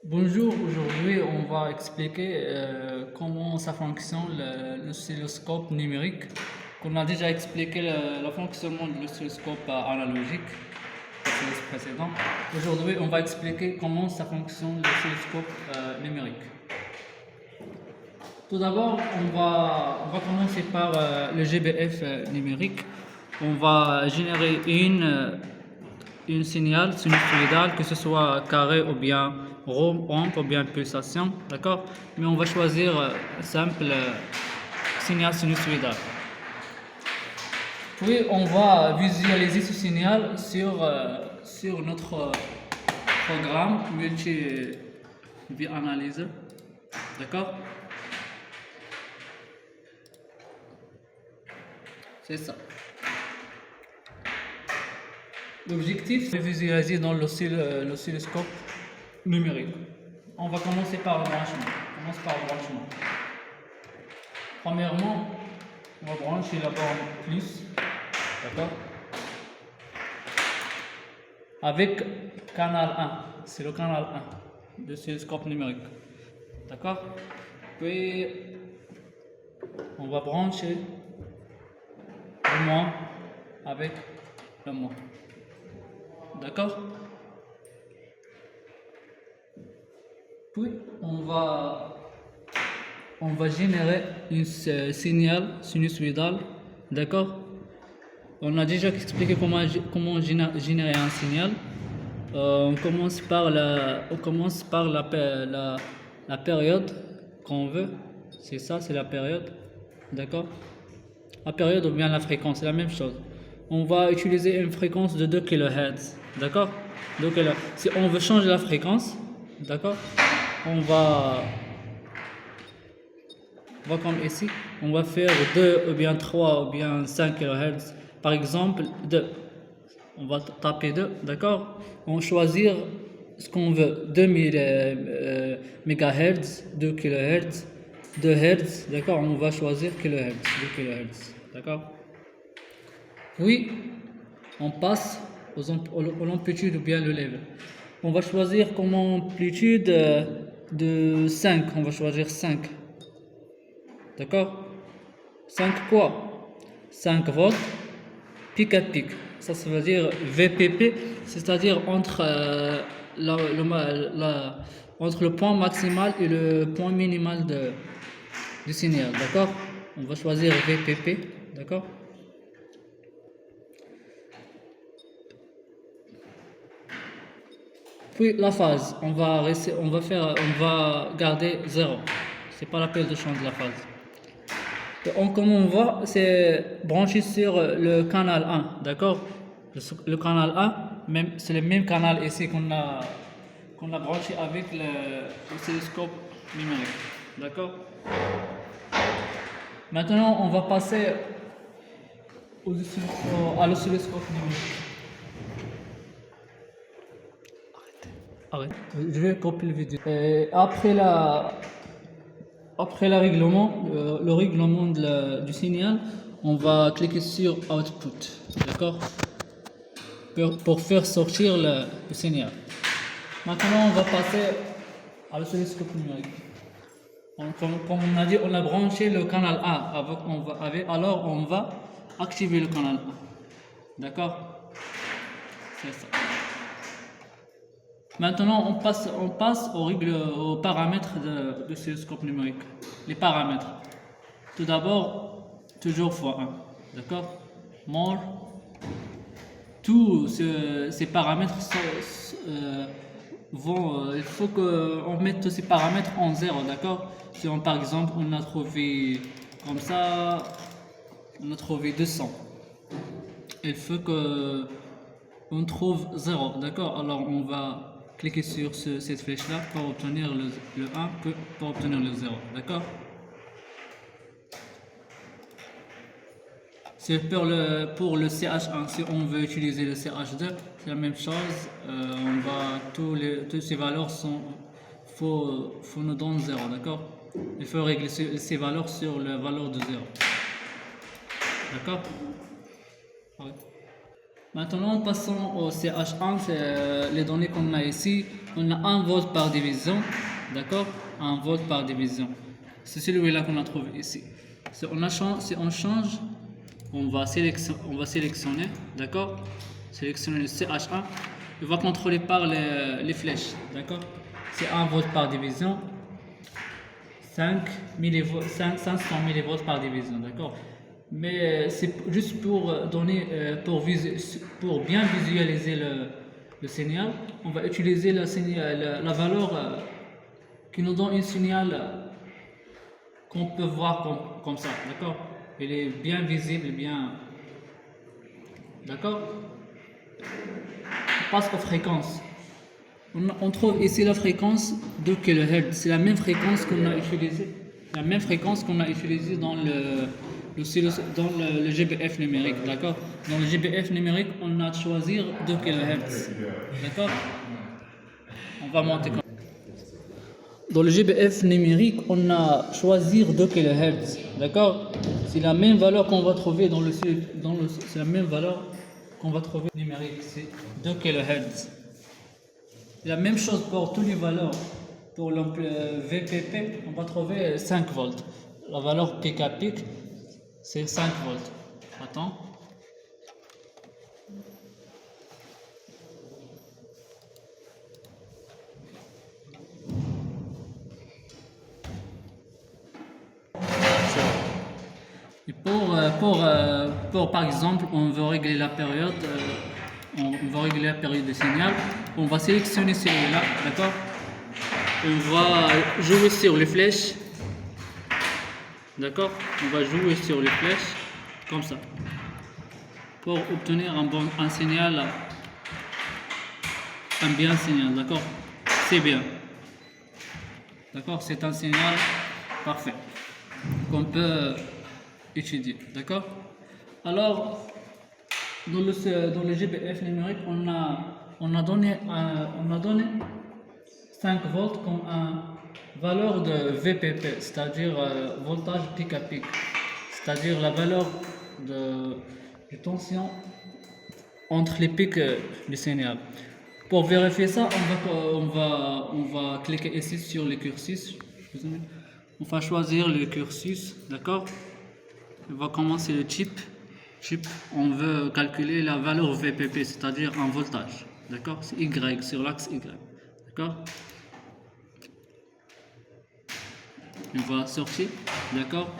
Bonjour, aujourd'hui on va expliquer comment ça fonctionne l'oscilloscope numérique. On a déjà expliqué le fonctionnement de l'oscilloscope analogique au séance précédent. Aujourd'hui on va expliquer comment ça fonctionne l'oscilloscope numérique. Tout d'abord on va commencer par le GBF numérique. On va générer une signal sinusoïdal, que ce soit carré ou bien rond ou bien pulsation, d'accord? Mais on va choisir un simple signal sinusoïdal. Puis on va visualiser ce signal sur notre programme multi-view analyzer, d'accord? C'est ça. L'objectif, c'est de visualiser dans l'oscilloscope numérique. On va commencer par le branchement. Premièrement, on va brancher la borne plus, d'accord? Avec canal 1, c'est le canal 1 de l'oscilloscope numérique, d'accord? Puis, on va brancher le moins avec le moins. D'accord? Puis on va générer un signal sinusoïdal. D'accord? On a déjà expliqué comment générer un signal. On commence par la période qu'on veut. C'est ça, c'est la période. D'accord? La période ou bien la fréquence, c'est la même chose. On va utiliser une fréquence de 2 kHz, d'accord? 2 kHz. Si on veut changer la fréquence, d'accord? On va comme ici, on va faire 2 ou bien 3 ou bien 5 kHz. Par exemple, 2. On va taper 2, d'accord? On va choisir ce qu'on veut. 2000 MHz, 2 kHz, 2 Hz, d'accord? On va choisir kHz, 2 kHz, d'accord? Puis, on passe aux amplitudes ou bien le level. On va choisir comme amplitude de 5. On va choisir 5. D'accord? 5 quoi? 5 volts, pic à pic. Ça veut dire VPP, c'est-à-dire entre le point maximal et le point minimal du signal. D'accord? On va choisir VPP. D'accord? Puis la phase, on va garder 0. C'est pas la peine de changer la phase. Comme on voit, c'est branché sur le canal 1, d'accord? Le canal 1, c'est le même canal ici qu'on a branché avec l'oscilloscope numérique, d'accord? Maintenant, on va passer à l'oscilloscope numérique. Arrête. Je vais copier le vidéo. Et après le règlement du signal, on va cliquer sur Output, d'accord? Pour faire sortir le signal. Maintenant, on va passer à l'oscilloscope numérique. Comme on a dit, on a branché le canal 1. Alors, on va activer le canal 1. D'accord? C'est ça. Maintenant, on passe aux paramètres de l'oscilloscope numérique. Les paramètres. Tout d'abord, toujours x1. D'accord? More. Tous ces paramètres il faut qu'on mette tous ces paramètres en 0. D'accord? Si par exemple, on a trouvé comme ça, on a trouvé 200. Il faut qu'on trouve 0. D'accord? Alors, on va cliquer sur cette flèche là pour obtenir le 1, pour obtenir le 0, d'accord? C'est pour le CH1. Si on veut utiliser le CH2, c'est la même chose. Toutes ces valeurs faut nous donner 0, d'accord? Il faut régler ces valeurs sur la valeur de 0, d'accord? Ouais. Maintenant, passons au CH1, c'est les données qu'on a ici. on a 1 volt par division, d'accord, 1 volt par division. C'est celui-là qu'on a trouvé ici. Si on change, on va sélectionner, d'accord, sélectionner le CH1, on va contrôler par les flèches, d'accord. C'est 1 volt par division, 500 millivolts par division, d'accord. Mais c'est juste pour donner, pour bien visualiser le signal, on va utiliser la valeur qui nous donne un signal qu'on peut voir comme ça, d'accord. Il est bien visible, bien, d'accord. On passe aux fréquences. On trouve ici la fréquence de kHz. C'est la même fréquence qu'on a utilisée, dans le GBF numérique, d'accord. Dans le GBF numérique, on a choisi 2 kHz, d'accord. On va monter. Dans le GBF numérique, on a choisi 2 kHz, d'accord. C'est la même valeur qu'on va trouver c'est la même valeur qu'on va trouver numérique, c'est 2 kHz. La même chose pour toutes les valeurs. Pour le VPP, on va trouver 5 volts. La valeur pic à pic, c'est 5 volts. Attends. Et pour par exemple, on veut régler la période. On va régler la période de signal. On va sélectionner celui-là, d'accord. On va jouer sur les flèches, d'accord. On va jouer sur les flèches comme ça pour obtenir un signal, un bien signal, d'accord. C'est bien, d'accord. C'est un signal parfait qu'on peut étudier, d'accord. Alors dans le GBF numérique, on a donné 5 volts comme une valeur de VPP, c'est-à-dire voltage pic à pic, c'est-à-dire la valeur de tension entre les pics du signal. Pour vérifier ça, on va cliquer ici sur le cursus. On va choisir le cursus, d'accord. On va commencer le chip. On veut calculer la valeur VPP, c'est-à-dire un voltage, d'accord. C'est Y, sur l'axe Y, d'accord. On va sortir, d'accord.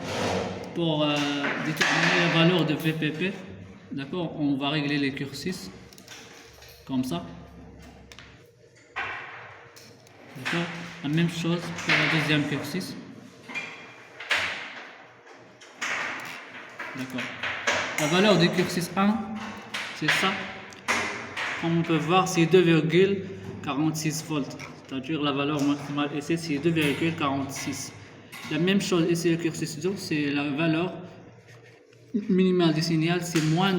Pour déterminer la valeur de VPP, d'accord, on va régler les cursus comme ça, d'accord. La même chose pour la deuxième cursus, d'accord. La valeur du cursus 1, c'est ça. Comme on peut voir, c'est 2,46 volts, c'est-à-dire la valeur maximale ici, c'est 2,46. La même chose ici, le cursus 2, c'est la valeur minimale du signal, c'est moins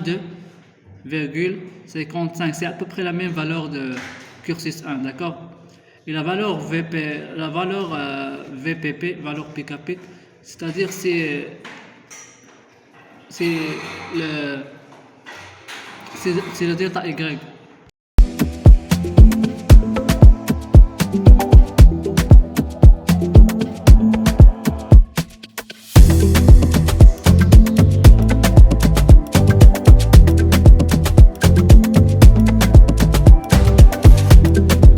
2,55. C'est à peu près la même valeur de cursus 1, d'accord. Et la valeur VPP, valeur pic à pic, c'est-à-dire c'est le delta Y,